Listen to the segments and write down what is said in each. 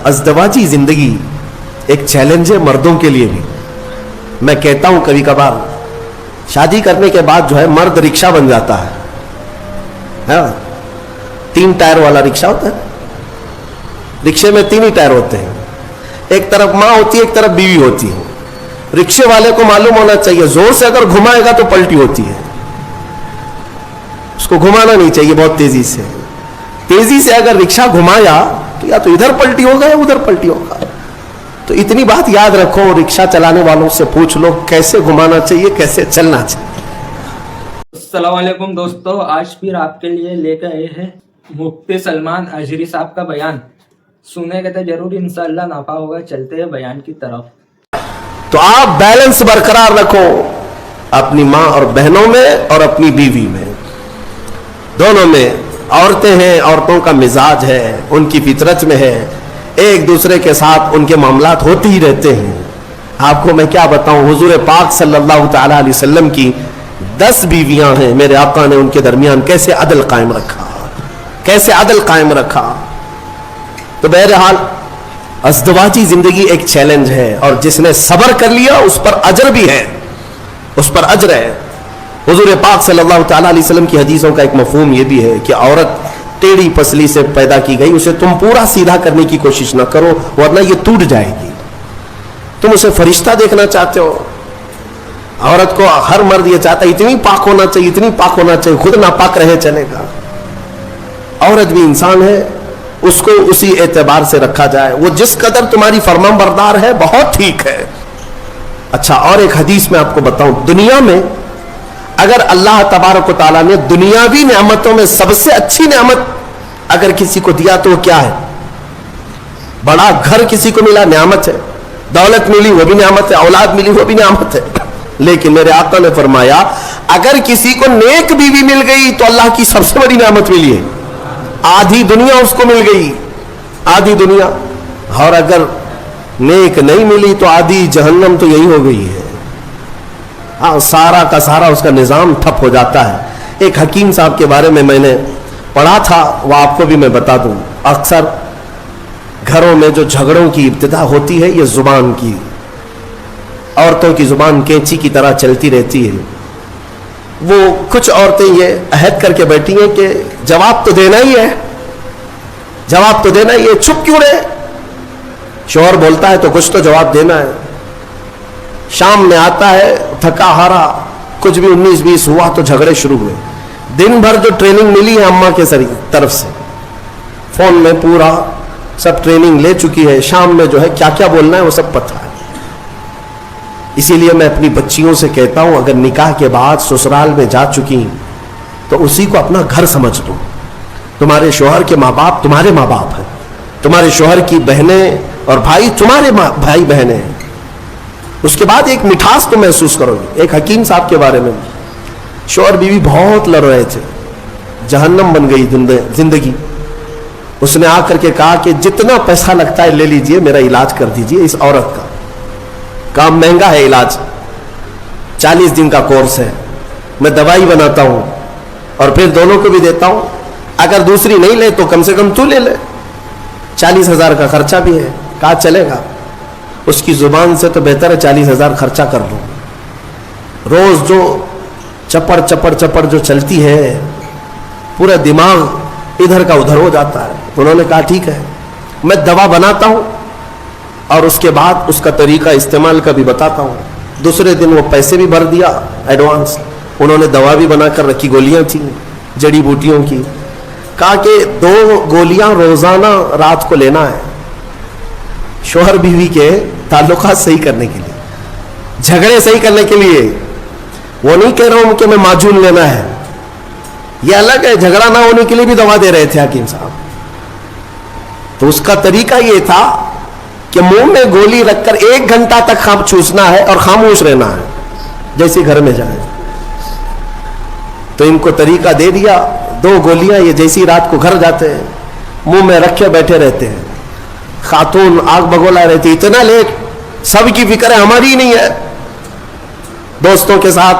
ازدواجی زندگی ایک چیلنج ہے مردوں کے لیے بھی. میں کہتا ہوں کبھی کبھار شادی کرنے کے بعد جو ہے مرد رکشہ بن جاتا ہے. 3 ٹائر والا رکشہ ہوتا ہے. رکشے میں 3 ہی ٹائر ہوتے ہیں. ایک طرف ماں ہوتی ہے, ایک طرف بیوی ہوتی ہے. رکشے والے کو معلوم ہونا چاہیے زور سے اگر گھمائے گا تو پلٹی ہوتی ہے. اس کو گھمانا نہیں چاہیے بہت تیزی سے. تیزی سے اگر رکشہ گھمایا تو یا تو ادھر پلٹی ہوگا یا ادھر پلٹی ہوگا. تو اتنی بات یاد رکھو, رکشہ چلانے والوں سے پوچھ لو کیسے گھمانا چاہیے, کیسے چلنا چاہیے. السلام علیکم دوستو, آج پھر آپ کے لیے لے کر آئے ہیں مفتی سلمان اجری صاحب کا بیان. سنے گے تو ضرور انشاءاللہ نافع ہوگا. چلتے ہیں بیان کی طرف. تو آپ بیلنس برقرار رکھو اپنی ماں اور بہنوں میں اور اپنی بیوی میں, دونوں میں. عورتیں ہیں, عورتوں کا مزاج ہے, ان کی فطرت میں ہے, ایک دوسرے کے ساتھ ان کے معاملات ہوتے ہی رہتے ہیں. آپ کو میں کیا بتاؤں, حضور پاک صلی اللہ تعالی علیہ وسلم کی 10 بیویاں ہیں. میرے آقا نے ان کے درمیان کیسے عدل قائم رکھا, کیسے عدل قائم رکھا. تو بہرحال ازدواجی زندگی ایک چیلنج ہے, اور جس نے صبر کر لیا اس پر اجر بھی ہے, اس پر اجر ہے. حضور پاک صلی اللہ تعالی علیہ وسلم کی حدیثوں کا ایک مفہوم یہ بھی ہے کہ عورت ٹیڑھی پسلی سے پیدا کی گئی, اسے تم پورا سیدھا کرنے کی کوشش نہ کرو ورنہ یہ ٹوٹ جائے گی. تم اسے فرشتہ دیکھنا چاہتے ہو, عورت کو ہر مرد یہ چاہتا ہے اتنی پاک ہونا چاہیے, اتنی پاک ہونا چاہیے, خود ناپاک رہے چلے گا. عورت بھی انسان ہے, اس کو اسی اعتبار سے رکھا جائے. وہ جس قدر تمہاری فرمان بردار ہے بہت ٹھیک ہے. اچھا, اور ایک حدیث میں آپ کو بتاؤں, دنیا میں اگر اللہ تبارک و تعالیٰ نے دنیاوی نعمتوں میں سب سے اچھی نعمت اگر کسی کو دیا تو وہ کیا ہے؟ بڑا گھر کسی کو ملا, نعمت ہے. دولت ملی, وہ بھی نعمت ہے. اولاد ملی, وہ بھی نعمت ہے. لیکن میرے آقا نے فرمایا اگر کسی کو نیک بیوی مل گئی تو اللہ کی سب سے بڑی نعمت ملی ہے. آدھی دنیا اس کو مل گئی, آدھی دنیا. اور اگر نیک نہیں ملی تو آدھی جہنم تو یہی ہو گئی ہے. سارا کا سارا اس کا نظام ٹھپ ہو جاتا ہے. ایک حکیم صاحب کے بارے میں نے پڑھا تھا, وہ آپ کو بھی میں بتا دوں. اکثر گھروں میں جو جھگڑوں کی ابتدا ہوتی ہے یہ زبان کی, عورتوں کی زبان کینچی کی طرح چلتی رہتی ہے. وہ کچھ عورتیں یہ عہد کر کے بیٹھی ہیں کہ جواب تو دینا ہی ہے, جواب تو دینا ہی ہے, چپ کیوں رہے. شوہر بولتا ہے تو کچھ تو جواب دینا ہے. شام میں آتا ہے تھکا ہارا, کچھ بھی 19-20 ہوا تو جھگڑے شروع ہوئے. دن بھر جو ٹریننگ ملی ہے اماں کے طرف سے, فون میں پورا سب ٹریننگ لے چکی ہے. شام میں جو ہے کیا کیا بولنا ہے وہ سب پتہ ہے. اسی لیے میں اپنی بچیوں سے کہتا ہوں اگر نکاح کے بعد سسرال میں جا چکی تو اسی کو اپنا گھر سمجھ لو. تمہارے شوہر کے ماں باپ تمہارے ماں باپ ہیں, تمہارے شوہر کی بہنیں اور بھائی تمہارے بھائی بہنیں ہیں. اس کے بعد ایک مٹھاس تو محسوس کرو گے. ایک حکیم صاحب کے بارے میں, شوہر بیوی بہت لڑ رہے تھے, جہنم بن گئی زندگی. اس نے آ کر کے کہا کہ جتنا پیسہ لگتا ہے لے لیجئے, میرا علاج کر دیجئے اس عورت کا. کام مہنگا ہے علاج, 40 دن کا کورس ہے, میں دوائی بناتا ہوں اور پھر دونوں کو بھی دیتا ہوں. اگر دوسری نہیں لے تو کم سے کم تو لے لے, 40,000 کا خرچہ بھی ہے. کہا چلے گا. اس کی زبان سے تو بہتر ہے 40,000 خرچہ کر لو. روز جو چپڑ چپڑ چپڑ جو چلتی ہے, پورا دماغ ادھر کا ادھر ہو جاتا ہے. انہوں نے کہا ٹھیک ہے میں دوا بناتا ہوں اور اس کے بعد اس کا طریقہ استعمال کا بھی بتاتا ہوں. دوسرے دن وہ پیسے بھی بھر دیا ایڈوانس. انہوں نے دوا بھی بنا کر رکھی, گولیاں تھیں جڑی بوٹیوں کی. کہا کہ 2 گولیاں روزانہ رات کو لینا ہے, شوہر بیوی کے تعلقات صحیح کرنے کے لیے, جھگڑے صحیح کرنے کے لیے. وہ نہیں کہہ رہا ہوں کہ میں معجون لینا ہے, یہ الگ ہے. جھگڑا نہ ہونے کے لیے بھی دوا دے رہے تھے حکیم صاحب. تو اس کا طریقہ یہ تھا کہ منہ میں گولی رکھ کر 1 گھنٹہ تک چوسنا ہے اور خاموش رہنا ہے جیسے گھر میں جائے. تو ان کو طریقہ دے دیا. 2 گولیاں یہ جیسی رات کو گھر جاتے ہیں منہ میں رکھے بیٹھے رہتے ہیں. خاتون آگ بگولا رہتی, اتنا لیٹ, سب کی فکر ہے ہماری ہی نہیں ہے. دوستوں کے ساتھ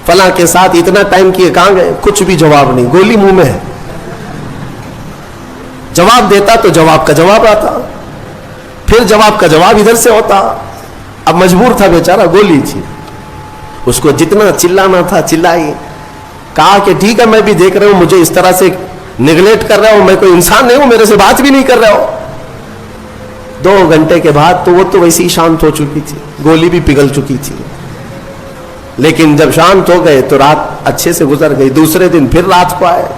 فلاں کے ساتھ اتنا ٹائم کیے کہاں گئے, کچھ بھی جواب نہیں, گولی منہ میں ہے. جواب دیتا تو جواب کا جواب آتا. फिर जवाब का जवाब इधर से होता। अब मजबूर था बेचारा, गोली थी, उसको जितना चिल्लाना था चिल्लाई। कहा कि ठीक है मैं भी देख रहा हूं मुझे इस तरह से निगलेक्ट कर रहे हो, मैं कोई इंसान नहीं हूं, मेरे से बात भी नहीं कर रहे हो। 2 घंटे के बाद तो वो तो वैसे ही शांत हो चुकी थी, गोली भी पिघल चुकी थी। लेकिन जब शांत हो गए तो रात अच्छे से गुजर गई। दूसरे दिन फिर रात को आए,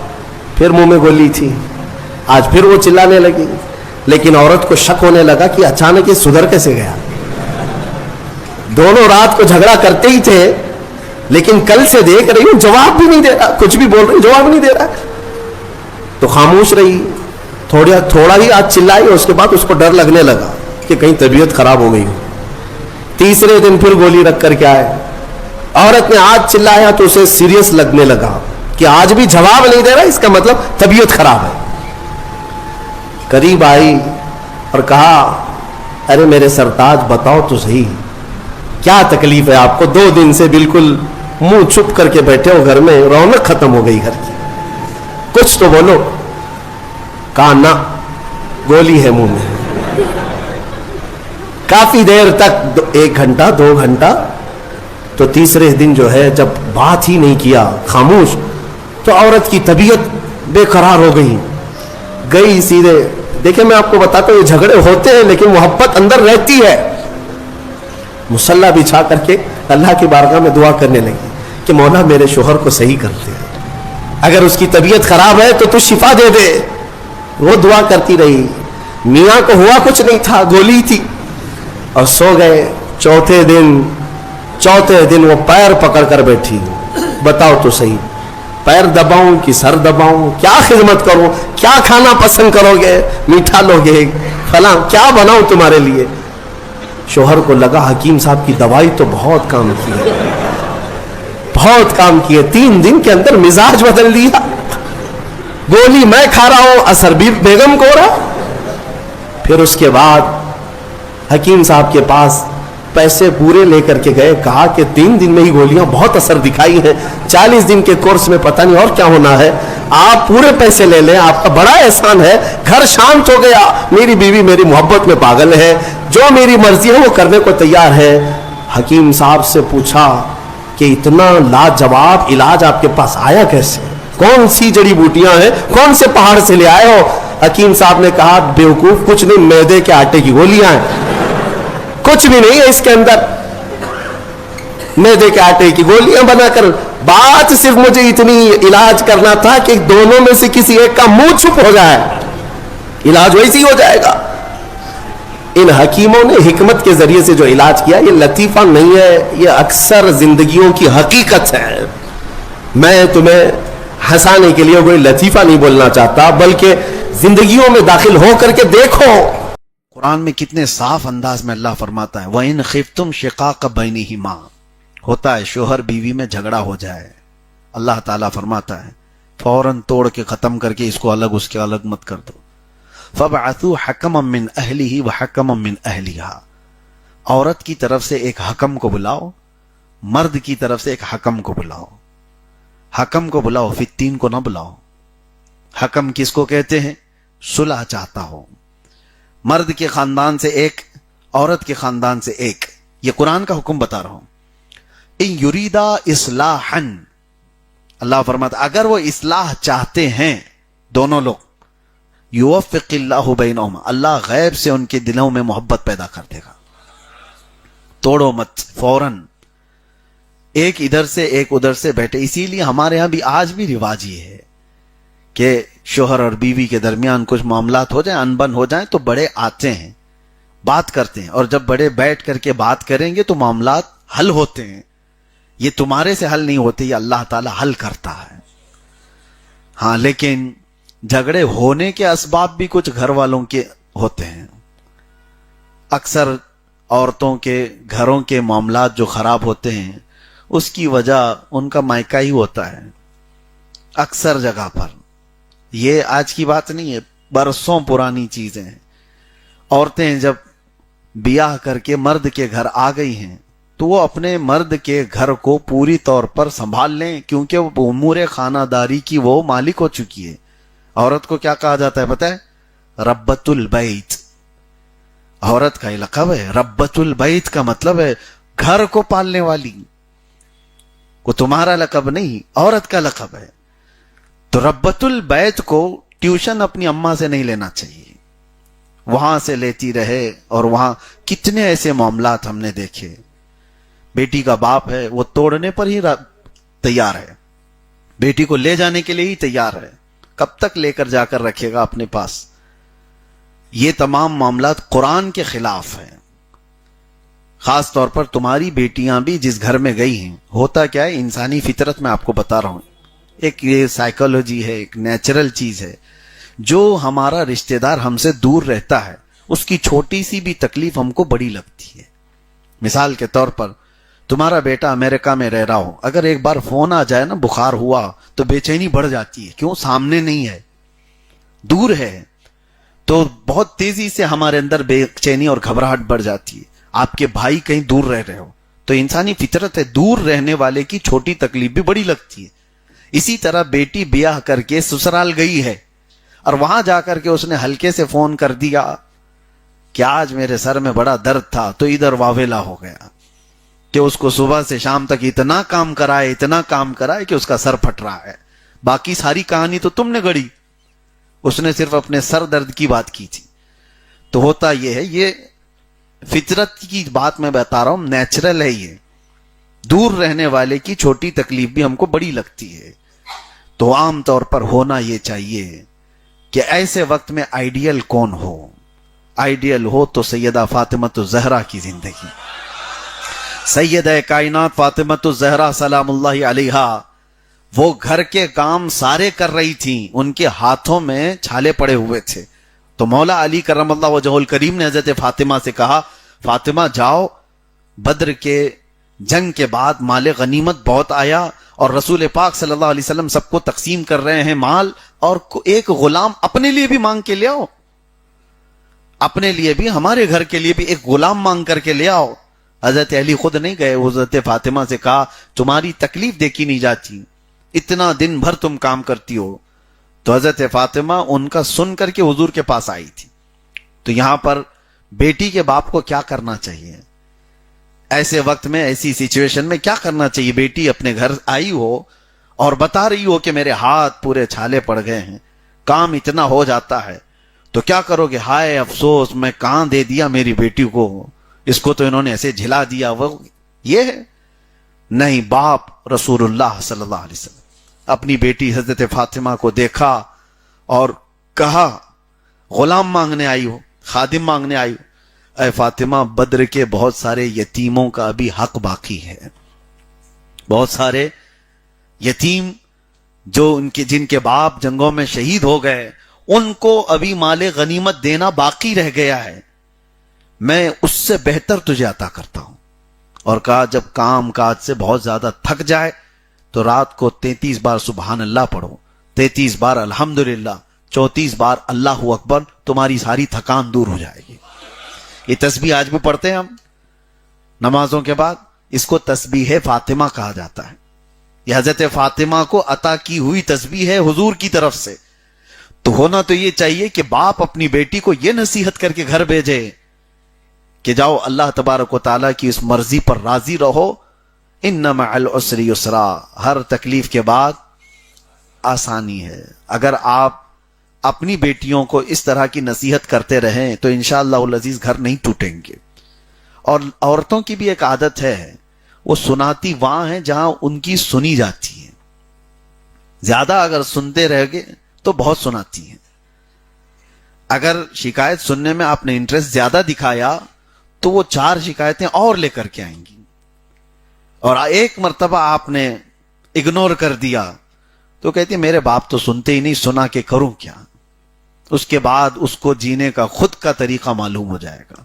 फिर मुंह में गोली थी। आज फिर वो चिल्लाने लगी, लेकिन औरत को शक होने लगा कि अचानक ये सुधर कैसे गया। दोनों रात को झगड़ा करते ही थे, लेकिन कल से देख रही हूं जवाब भी नहीं दे रहा, कुछ भी बोल रही जवाब नहीं दे रहा। तो खामोश रही, थोड़ा ही आज चिल्लाई, और उसके बाद उसको डर लगने लगा कि कहीं तबीयत खराब हो गई हो। तीसरे दिन फिर गोली रख करके आए। औरत ने आज चिल्लाया तो उसे सीरियस लगने लगा कि आज भी जवाब नहीं दे रहा, इसका मतलब तबीयत खराब है। करीब आई और कहा, अरे मेरे सरताज बताओ तो सही, क्या तकलीफ है आपको? 2 दिन से बिल्कुल मुंह छुप करके बैठे हो घर में, रौनक खत्म हो गई घर की, कुछ तो बोलो। कहा ना, गोली है मुंह में। काफी देर तक, 1 घंटा 2 घंटा, तो तीसरे दिन जो है जब बात ही नहीं किया, खामोश, तो औरत की तबीयत बेकरार हो गई सीधे। देखिए मैं आपको बताता हूं, ये झगड़े होते हैं लेकिन मोहब्बत अंदर रहती है। मुसल्ला बिछा करके अल्लाह की बारगाह में दुआ करने लगी कि मौला मेरे शोहर को सही कर दे, अगर उसकी तबीयत खराब है तो तू शिफा दे दे। वो दुआ करती रही। मियाँ को हुआ कुछ नहीं था, गोली थी, और सो गए। चौथे दिन वो पैर पकड़ कर बैठी, बताओ तो सही, पैर दबाऊं कि सर दबाऊं, क्या खिदमत करूं, क्या खाना पसंद करोगे, मीठा लोगे, फला क्या बनाऊं तुम्हारे लिए। शोहर को लगा हकीम साहब की दवाई तो बहुत काम की है, बहुत काम की है। 3 दिन के अंदर मिजाज बदल दिया। गोली मैं खा रहा हूं, असर भी बेगम को हो रहा। फिर उसके बाद हकीम साहब के पास पैसे पूरे लेकर के गए, कहा कि 3 दिन में ही गोलियां बहुत असर दिखाई हैं, 40 दिन के कोर्स में पता नहीं और क्या होना है, आप पूरे पैसे ले लें, आपका बड़ा एहसान है। घर शांत हो गया, मेरी बीवी मेरी मोहब्बत में पागल है, जो मेरी मर्जी है वो करने को तैयार है। हकीम साहब से पूछा कि इतना लाजवाब इलाज आपके पास आया कैसे, कौन सी जड़ी बूटियां हैं, कौन से पहाड़ से ले आए हो? हकीम साहब ने कहा, बेवकूफ कुछ नहीं, मैदे के आटे की गोलियां हैं, कुछ भी नहीं है इसके अंदर, मैदे के आटे की गोलियां बनाकर। बात सिर्फ मुझे इतनी इलाज करना था कि दोनों में से किसी एक का मुंह चुप हो जाए, इलाज वैसे ही हो जाएगा। इन हकीमों ने हिकमत के जरिए से जो इलाज किया, ये लतीफा नहीं है, ये अक्सर जिंदगियों की हकीकत है। मैं तुम्हें हंसाने के लिए कोई लतीफा नहीं बोलना चाहता, बल्कि जिंदगियों में दाखिल हो करके देखो। कुरान में कितने साफ अंदाज में अल्लाह फरमाता है, वइन खिफ्तुम शिकाक बैनिहिमा, होता है शोहर बीवी में झगड़ा हो जाए, अल्लाह ताला फरमाता है फौरन तोड़ के खत्म करके इसको अलग उसके अलग मत कर दो। फबअसू हकमम मिन अहलिही व हकमम मिन अहलिहा, औरत की तरफ से एक हकम को बुलाओ, मर्द की तरफ से एक हकम को बुलाओ। हकम को बुलाओ, फित्तीन को ना बुलाओ। हकम किसको कहते हैं? सुलह चाहता हो, मर्द के खानदान से एक, औरत के खानदान से एक। ये कुरान का हुक्म बता रहा हूं। इन युरीदा इस्लाहन, अल्लाह फरमाता अगर वो इस्लाह चाहते हैं दोनों लोग, युवफ़्फ़िक़िल्लाहु बैनहुमा, अल्लाह गैब से उनके दिलों में मोहब्बत पैदा कर देगा। तोड़ो मत, फौरन एक इधर से एक उधर से बैठे। इसीलिए हमारे यहां भी आज भी रिवाज ये है कि शोहर और बीवी के दरमियान कुछ मामलात हो जाए, अनबन हो जाए, तो बड़े आते हैं, बात करते हैं, और जब बड़े बैठ करके बात करेंगे तो मामलात हल होते हैं। ये तुम्हारे से हल नहीं होते, ये अल्लाह ताला हल करता है। हाँ, लेकिन झगड़े होने के असबाब भी कुछ घर वालों के होते हैं। अक्सर औरतों के घरों के मामलात जो खराब होते हैं, उसकी वजह उनका मायका ही होता है। अक्सर जगह पर, ये आज की बात नहीं है, बरसों पुरानी चीजें हैं। औरतें जब बियाह करके मर्द के घर आ गई हैं, तो वो अपने मर्द के घर को पूरी तौर पर संभाल लें, क्योंकि वो उमूर खानादारी की वो मालिक हो चुकी है। औरत को क्या कहा जाता है पता है? रब्बतुल बैत। औरत का ये लक़ब है। रब्बतुल बैत का मतलब है घर को पालने वाली, वो तुम्हारा लक़ब नहीं, औरत का लक़ब है। तो रब्बतुल बैत को ट्यूशन अपनी अम्मा से नहीं लेना चाहिए, वहां से लेती रहे। और वहां कितने ऐसे मामलात हमने देखे, बेटी का बाप है वो तोड़ने पर ही तैयार है, बेटी को ले जाने के लिए ही तैयार है, कब तक लेकर जाकर रखेगा अपने पास। ये तमाम मामलात कुरान के खिलाफ है। खास तौर पर तुम्हारी बेटियां भी जिस घर में गई हैं, होता क्या है, इंसानी फितरत में आपको बता रहा हूं, एक ये साइकोलॉजी है, एक नेचुरल चीज है। जो हमारा रिश्तेदार हमसे दूर रहता है उसकी छोटी सी भी तकलीफ हमको बड़ी लगती है। मिसाल के तौर पर तुम्हारा बेटा अमेरिका में रह रहा हो, अगर एक बार फोन आ जाए ना बुखार हुआ तो बेचैनी बढ़ जाती है। क्यों? सामने नहीं है, दूर है, तो बहुत तेजी से हमारे अंदर बेचैनी और घबराहट बढ़ जाती है। आपके भाई कहीं दूर रह रहे हो तो इंसानी फितरत है, दूर रहने वाले की छोटी तकलीफ भी बड़ी लगती है। इसी तरह बेटी ब्याह करके ससुराल गई है और वहां जाकर के उसने हल्के से फोन कर दिया कि आज मेरे सर में बड़ा दर्द था, तो इधर वावेला हो गया कि उसको सुबह से शाम तक इतना काम कराए कि उसका सर फट रहा है। बाकी सारी कहानी तो तुमने गढ़ी, उसने सिर्फ अपने सर दर्द की बात की थी। तो होता यह है, ये फितरत की बात मैं बता रहा हूं, नेचुरल है ये। दूर रहने वाले की छोटी तकलीफ भी हमको बड़ी लगती है। तो आम तौर पर होना यह चाहिए कि ऐसे वक्त में आइडियल कौन हो। आइडियल हो तो सैयदा फातिमा ज़हरा की जिंदगी, सैयदा कायनात फातिमा ज़हरा सलामुल्लाहि अलैहा, वो घर के काम सारे कर रही थी, उनके हाथों में छाले पड़े हुए थे। तो मौला अली करमल्लाहु वजहुल करीम ने हजरत फातिमा से कहा, फातिमा जाओ, बद्र के जंग के बाद माल गनीमत बहुत आया और रसूल पाक सल्लल्लाहु अलैहि वसल्लम सबको तकसीम कर रहे हैं माल, और एक गुलाम अपने लिए भी मांग के ले आओ, अपने लिए भी, हमारे घर के लिए भी एक गुलाम मांग करके ले आओ। हजरत अली खुद नहीं गए, हजरत फातिमा से कहा तुम्हारी तकलीफ देखी नहीं जाती, इतना दिन भर तुम काम करती हो। तो हजरत फातिमा उनका सुन करके हुजूर के पास आई थी। तो यहां पर बेटी के बाप को क्या करना चाहिए ऐसे वक्त में, ऐसी सिचुएशन में क्या करना चाहिए? बेटी अपने घर आई हो और बता रही हो कि मेरे हाथ पूरे छाले पड़ गए हैं, काम इतना हो जाता है, तो क्या करोगे? हाय अफसोस, मैं कहां दे दिया मेरी बेटी को, इसको तो इन्होंने ऐसे झिला दिया। वो ये है नहीं, बाप रसूलुल्लाह सल्लल्लाहु अलैहि वसल्लम अपनी बेटी हजरत फातिमा को देखा और कहा, गुलाम मांगने आई हो, खादिम मांगने आई हो, ऐ फातिमा बद्र के बहुत सारे यतीमों का अभी हक बाकी है, बहुत सारे यतीम जो उनके जिनके बाप जंगों में शहीद हो गए, उनको अभी माले गनीमत देना बाकी रह गया है, मैं उससे बेहतर तुझे अता करता हूं। और कहा जब काम काज से बहुत ज्यादा थक जाए तो रात को 33 बार सुबहान अल्लाह पढ़ो, 33 बार अल्हम्दुलिल्लाह, 34 बार अल्लाहु अकबर, तुम्हारी सारी थकान दूर हो जाएगी। ये तस्बीह आज भी पढ़ते हैं हम नमाजों के बाद, इसको तस्बीह फातिमा कहा जाता है। यह हजरत फातिमा को अता की हुई तस्बीह है हुजूर की तरफ से। तो होना तो ये चाहिए कि बाप अपनी बेटी को यह नसीहत करके घर भेजे कि जाओ अल्लाह तबारक व तआला की इस मर्जी पर राजी रहो, इन्ना मअल उसरि युसरा, हर तकलीफ के बाद आसानी है। अगर आप अपनी बेटियों को इस तरह की नसीहत करते रहें तो इंशाअल्लाहुल अजीज घर नहीं टूटेंगे। और औरतों की भी एक आदत है, वो सुनाती वहां है जहां उनकी सुनी जाती है। ज्यादा अगर सुनते रहोगे तो बहुत सुनाती हैं। अगर शिकायत सुनने में आपने इंटरेस्ट ज्यादा दिखाया तो वो 4 शिकायतें और लेकर के आएंगी, और एक मर्तबा आपने इग्नोर कर दिया तो कहती है मेरे बाप तो सुनते ही नहीं, सुना के करूं क्या। उसके बाद उसको जीने का खुद का तरीका मालूम हो जाएगा।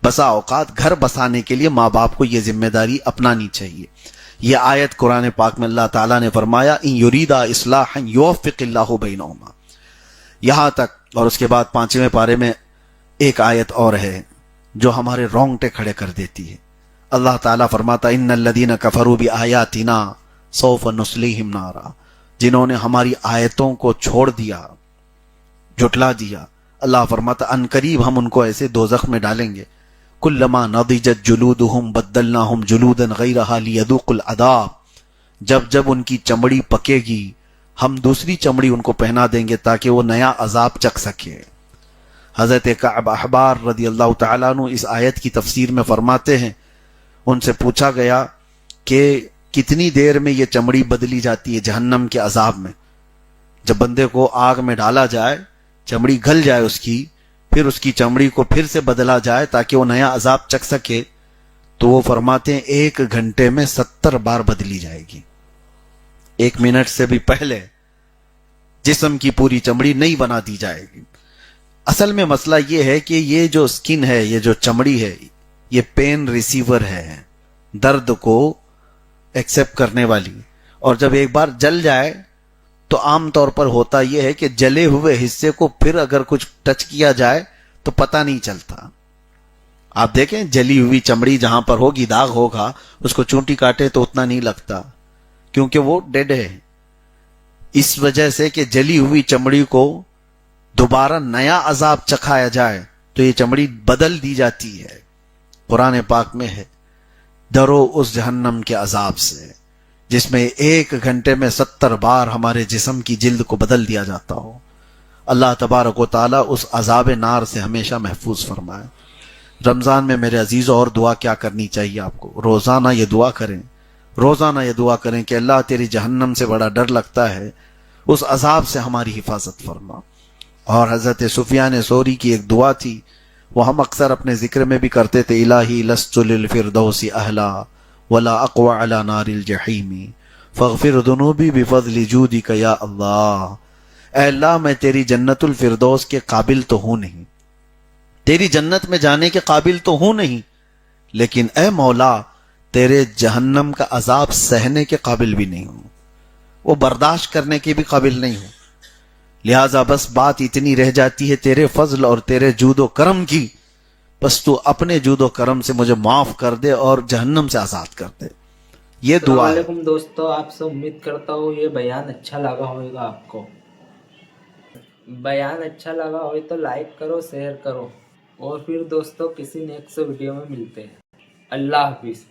बसा औकात घर बसाने के लिए माँ बाप को यह जिम्मेदारी अपनानी चाहिए। यह आयत कुरान पाक में अल्लाह ताला ने फरमाया इन युरीदा इस्लाहन युवफ़्फ़िक़िल्लाहु बैनहुमा, यहां तक। और उसके बाद 5वें पारे में एक आयत और है जो हमारे रोंगटे खड़े कर देती है। अल्लाह ताला फरमाता इन्नल्लज़ीना कफ़रू बिआयातिना सौफ़ नुस्लीहिम नारा, जिन्होंने हमारी आयतों को छोड़ दिया, झुटला दिया, اللہ فرماتا ان قریب ہم ان کو ایسے دوزخ میں ڈالیں گے، کلما نضجت جلودہم بدلناہم جلودا غیرہا لیذوقوا العذاب، جب جب ان کی چمڑی پکے گی ہم دوسری چمڑی ان کو پہنا دیں گے تاکہ وہ نیا عذاب چکھ سکے۔ حضرت کعب احبار رضی اللہ تعالیٰ عنہ اس آیت کی تفسیر میں فرماتے ہیں، ان سے پوچھا گیا کہ کتنی دیر میں یہ چمڑی بدلی جاتی ہے جہنم کے عذاب میں؟ جب بندے کو آگ میں ڈالا جائے، چمڑی گل جائے اس کی، پھر اس کی چمڑی کو پھر سے بدلا جائے تاکہ وہ نیا عذاب چکھ سکے، تو وہ فرماتے ہیں 1 گھنٹے میں 70 بار بدلی جائے گی۔ 1 منٹ سے بھی پہلے جسم کی پوری چمڑی نئی بنا دی جائے گی۔ اصل میں مسئلہ یہ ہے کہ یہ جو سکن ہے، یہ جو چمڑی ہے، یہ پین ریسیور ہے، درد کو ایکسپٹ کرنے والی، اور جب ایک بار جل جائے تو عام طور پر ہوتا یہ ہے کہ جلے ہوئے حصے کو پھر اگر کچھ ٹچ کیا جائے تو پتہ نہیں چلتا۔ آپ دیکھیں جلی ہوئی چمڑی جہاں پر ہوگی، داغ ہوگا، اس کو چونٹی کاٹے تو اتنا نہیں لگتا کیونکہ وہ ڈیڈ ہے۔ اس وجہ سے کہ جلی ہوئی چمڑی کو دوبارہ نیا عذاب چکھایا جائے تو یہ چمڑی بدل دی جاتی ہے۔ قرآن پاک میں ہے، ڈرو اس جہنم کے عذاب سے جس میں 1 گھنٹے میں 70 بار ہمارے جسم کی جلد کو بدل دیا جاتا ہو۔ اللہ تبارک و تعالیٰ اس عذاب نار سے ہمیشہ محفوظ فرمائے۔ رمضان میں میرے عزیزوں اور دعا کیا کرنی چاہیے آپ کو؟ روزانہ یہ دعا کریں، روزانہ یہ دعا کریں کہ اللہ تیری جہنم سے بڑا ڈر لگتا ہے، اس عذاب سے ہماری حفاظت فرما۔ اور حضرت سفیان ثوری کی ایک دعا تھی، وہ ہم اکثر اپنے ذکر میں بھی کرتے تھے، الہی لست للفردوس اہلا ولا اقوى على نار الجحیم فاغفر ذنوبی بفضل جودک یا اللہ۔ اے اللہ میں تیری جنت الفردوس کے قابل تو ہوں نہیں، تیری جنت میں جانے کے قابل تو ہوں نہیں، لیکن اے مولا تیرے جہنم کا عذاب سہنے کے قابل بھی نہیں ہوں، وہ برداشت کرنے کے بھی قابل نہیں ہوں، لہٰذا بس بات اتنی رہ جاتی ہے تیرے فضل اور تیرے جود و کرم کی، بس تو اپنے جود و کرم سے مجھے معاف کر دے اور جہنم سے آزاد کر دے۔ یہ السلام دعا ہے۔ علیکم دوستو، آپ سے امید کرتا ہوں یہ بیان اچھا لگا ہوگا آپ کو۔ بیان اچھا لگا ہو تو لائک کرو، شیئر کرو، اور پھر دوستو کسی نیکسٹ ویڈیو میں ملتے ہیں۔ اللہ حافظ۔